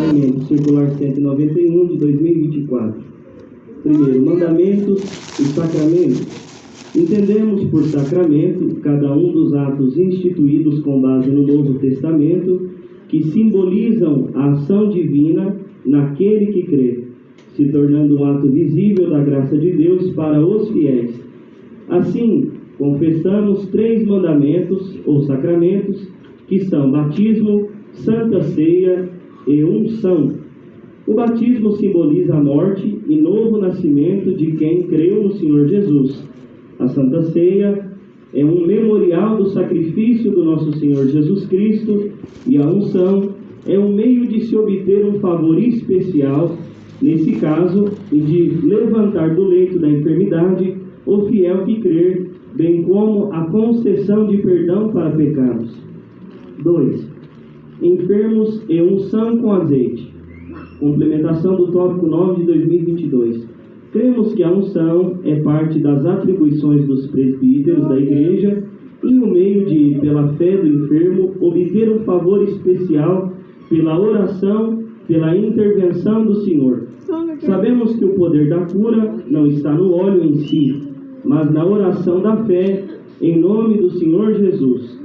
Testamento Circular 191 de 2024. Primeiro, mandamentos e sacramentos. Entendemos por sacramento cada um dos atos instituídos com base no Novo Testamento que simbolizam a ação divina naquele que crê, se tornando um ato visível da graça de Deus para os fiéis. Assim, confessamos 3 mandamentos ou sacramentos, que são batismo, Santa Ceia e unção. O batismo simboliza a morte e novo nascimento de quem creu no Senhor Jesus. A Santa Ceia é um memorial do sacrifício do nosso Senhor Jesus Cristo, e a unção é um meio de se obter um favor especial, nesse caso, e de levantar do leito da enfermidade o fiel que crer, bem como a concessão de perdão para pecados. 2. Enfermos e unção com azeite. Complementação do tópico 9 de 2022. Cremos que a unção é parte das atribuições dos presbíteros da Igreja e o meio de, pela fé do enfermo, obter um favor especial pela oração, pela intervenção do Senhor. Sabemos que o poder da cura não está no óleo em si, mas na oração da fé, em nome do Senhor Jesus.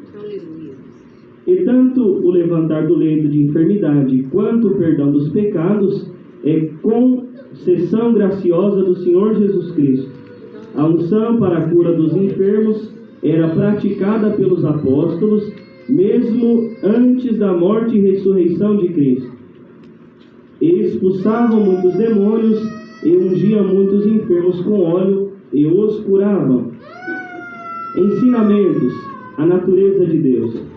E tanto o levantar do leito de enfermidade quanto o perdão dos pecados é concessão graciosa do Senhor Jesus Cristo. A unção para a cura dos enfermos era praticada pelos apóstolos, mesmo antes da morte e ressurreição de Cristo. E expulsavam muitos demônios e ungiam muitos enfermos com óleo e os curavam. Ensinamentos: a natureza de Deus.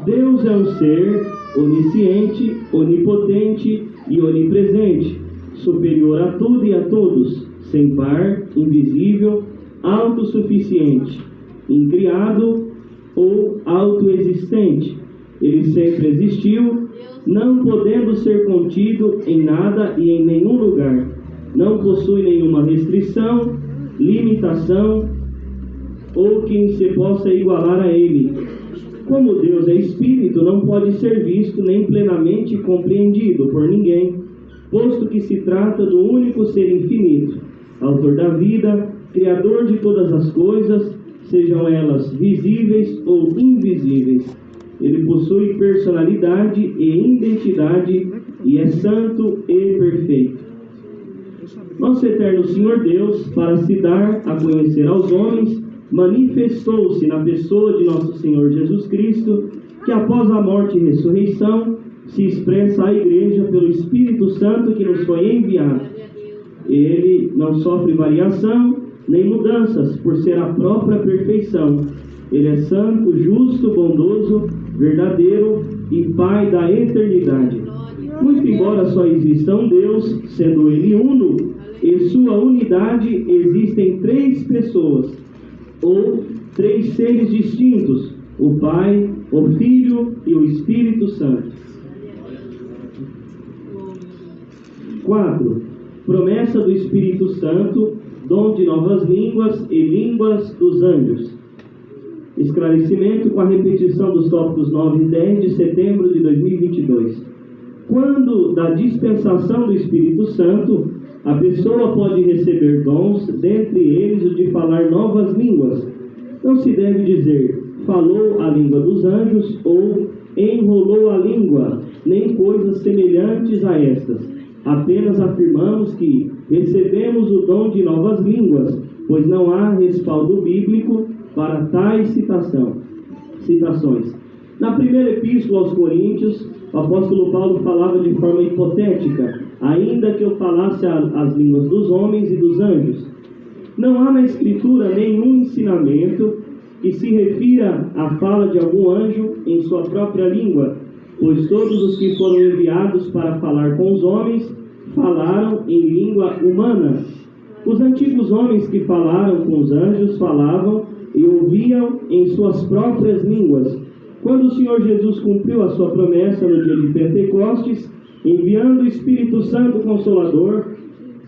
Deus é um ser onisciente, onipotente e onipresente, superior a tudo e a todos, sem par, invisível, autossuficiente, incriado ou autoexistente. Ele sempre existiu, não podendo ser contido em nada e em nenhum lugar. Não possui nenhuma restrição, limitação ou quem se possa igualar a ele. Como Deus é Espírito, não pode ser visto nem plenamente compreendido por ninguém, posto que se trata do único ser infinito, autor da vida, criador de todas as coisas, sejam elas visíveis ou invisíveis. Ele possui personalidade e identidade e é santo e perfeito. Nosso eterno Senhor Deus, para se dar a conhecer aos homens, manifestou-se na pessoa de nosso Senhor Jesus Cristo, que após a morte e ressurreição se expressa à Igreja pelo Espírito Santo que nos foi enviado. Ele não sofre variação nem mudanças, por ser a própria perfeição. Ele é santo, justo, bondoso, verdadeiro e Pai da eternidade. Muito embora só exista um Deus, sendo Ele uno, em sua unidade existem 3 pessoas, ou 3 seres distintos: o Pai, o Filho e o Espírito Santo. 4. Promessa do Espírito Santo, dom de novas línguas e línguas dos anjos. Esclarecimento com a repetição dos tópicos 9 e 10 de setembro de 2022. Quando da dispensação do Espírito Santo, a pessoa pode receber dons, dentre eles o de falar novas línguas. Não se deve dizer falou a língua dos anjos ou enrolou a língua, nem coisas semelhantes a estas. Apenas afirmamos que recebemos o dom de novas línguas, pois não há respaldo bíblico para tais citações. Na primeira epístola aos Coríntios, o apóstolo Paulo falava de forma hipotética: ainda que eu falasse as línguas dos homens e dos anjos. Não há na Escritura nenhum ensinamento que se refira à fala de algum anjo em sua própria língua, pois todos os que foram enviados para falar com os homens falaram em língua humana. Os antigos homens que falaram com os anjos falavam e ouviam em suas próprias línguas. Quando o Senhor Jesus cumpriu a sua promessa no dia de Pentecostes, enviando o Espírito Santo Consolador,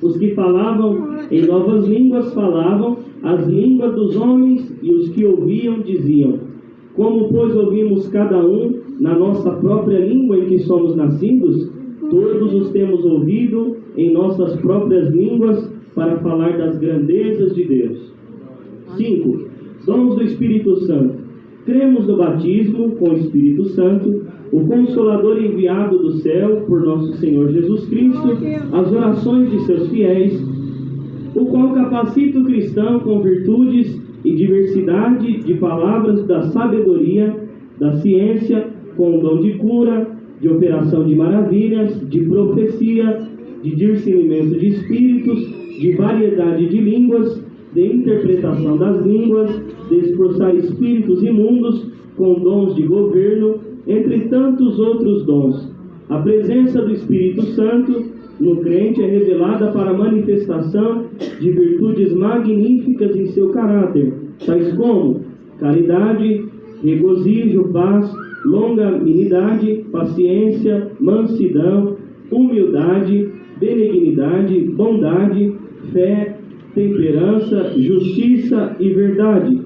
os que falavam em novas línguas falavam as línguas dos homens, e os que ouviam diziam: como, pois, ouvimos cada um na nossa própria língua em que somos nascidos? Todos os temos ouvido em nossas próprias línguas para falar das grandezas de Deus. 5. Dons do Espírito Santo. Cremos no batismo com o Espírito Santo, o Consolador enviado do céu por nosso Senhor Jesus Cristo, as orações de seus fiéis, o qual capacita o cristão com virtudes e diversidade de palavras da sabedoria, da ciência, com o dom de cura, de operação de maravilhas, de profecia, de discernimento de espíritos, de variedade de línguas, de interpretação das línguas, de expulsar espíritos imundos, com dons de governo, entre tantos outros dons. A presença do Espírito Santo no crente é revelada para a manifestação de virtudes magníficas em seu caráter, tais como caridade, regozijo, paz, longanimidade, paciência, mansidão, humildade, benignidade, bondade, fé, temperança, justiça e verdade.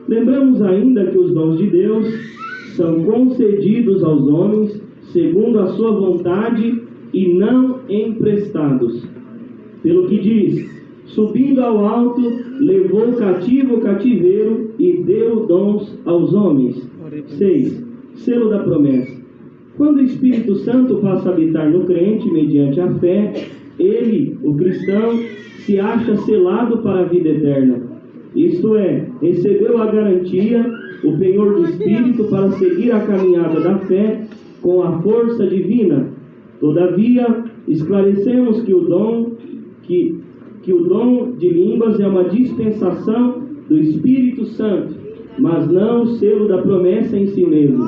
Lembramos ainda que os dons de Deus são concedidos aos homens segundo a sua vontade e não emprestados. Pelo que diz: subindo ao alto, levou cativo o cativeiro e deu dons aos homens. 6. Selo da promessa. Quando o Espírito Santo passa a habitar no crente mediante a fé, ele, o cristão, se acha selado para a vida eterna. Isto é, recebeu a garantia, o penhor do Espírito para seguir a caminhada da fé com a força divina. Todavia, esclarecemos que o dom de línguas é uma dispensação do Espírito Santo, mas não o selo da promessa em si mesmo.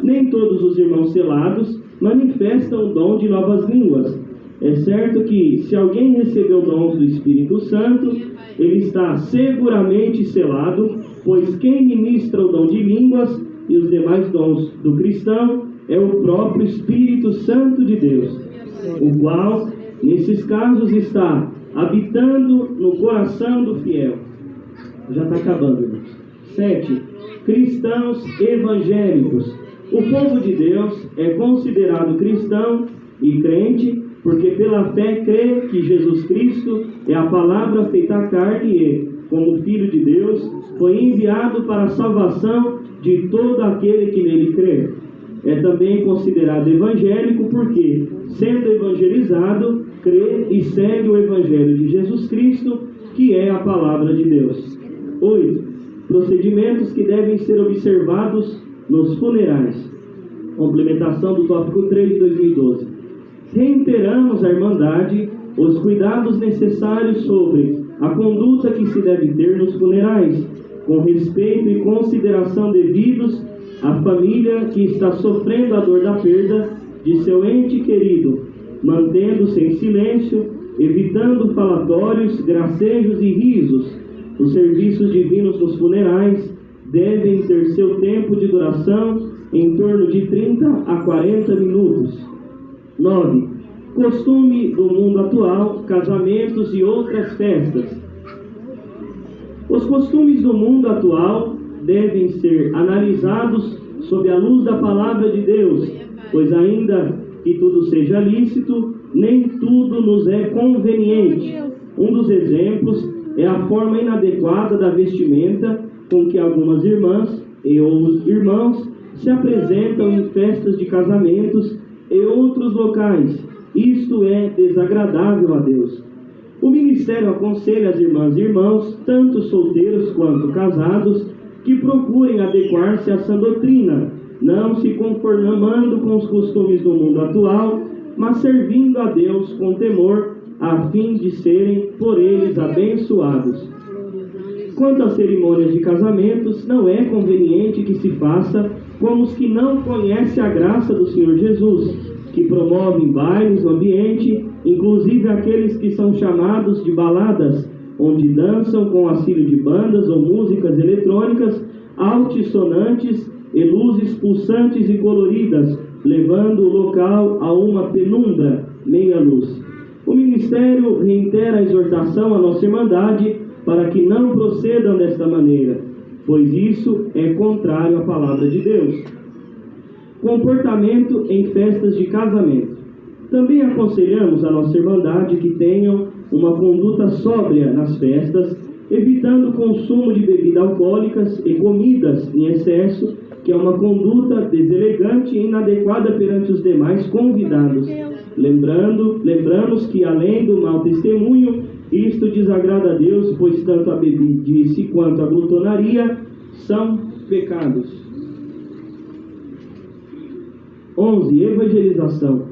Nem todos os irmãos selados manifestam o dom de novas línguas. É certo que, se alguém recebeu dons do Espírito Santo, ele está seguramente selado, pois quem ministra o dom de línguas e os demais dons do cristão é o próprio Espírito Santo de Deus, o qual, nesses casos, está habitando no coração do fiel. Já está acabando, irmãos. 7. Cristãos evangélicos. O povo de Deus é considerado cristão e crente porque pela fé crê que Jesus Cristo é a palavra feita carne e, como Filho de Deus, foi enviado para a salvação de todo aquele que nele crê. É também considerado evangélico porque, sendo evangelizado, crê e segue o Evangelho de Jesus Cristo, que é a palavra de Deus. 8. Procedimentos que devem ser observados nos funerais. Complementação do tópico 3 de 2012. Reiteramos à Irmandade os cuidados necessários sobre a conduta que se deve ter nos funerais, com respeito e consideração devidos à família que está sofrendo a dor da perda de seu ente querido, mantendo-se em silêncio, evitando falatórios, gracejos e risos. Os serviços divinos nos funerais devem ter seu tempo de duração em torno de 30 a 40 minutos. 9. Costume do mundo atual, casamentos e outras festas. Os costumes do mundo atual devem ser analisados sob a luz da palavra de Deus, pois ainda que tudo seja lícito, nem tudo nos é conveniente. Um dos exemplos é a forma inadequada da vestimenta com que algumas irmãs e ou irmãos se apresentam em festas de casamentos e outros locais. Isto é desagradável a Deus. O ministério aconselha as irmãs e irmãos, tanto solteiros quanto casados, que procurem adequar-se à sã doutrina, não se conformando com os costumes do mundo atual, mas servindo a Deus com temor, a fim de serem por eles abençoados. Quanto às cerimônias de casamentos, não é conveniente que se faça como os que não conhecem a graça do Senhor Jesus, que promovem bailes no ambiente, inclusive aqueles que são chamados de baladas, onde dançam com auxílio de bandas ou músicas eletrônicas altissonantes e luzes pulsantes e coloridas, levando o local a uma penumbra, meia luz. O ministério reitera a exortação à nossa Irmandade para que não procedam desta maneira, pois isso é contrário à palavra de Deus. Comportamento em festas de casamento. Também aconselhamos a nossa Irmandade que tenham uma conduta sóbria nas festas, evitando o consumo de bebidas alcoólicas e comidas em excesso, que é uma conduta deselegante e inadequada perante os demais convidados. Lembramos que, além do mau testemunho, isto desagrada a Deus, pois tanto a bebidice quanto a glutonaria são pecados. 11. Evangelização.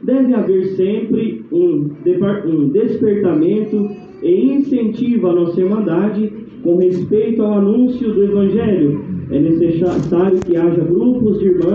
Deve haver sempre um despertamento e incentivo à nossa Irmandade com respeito ao anúncio do Evangelho. É necessário que haja grupos de irmãos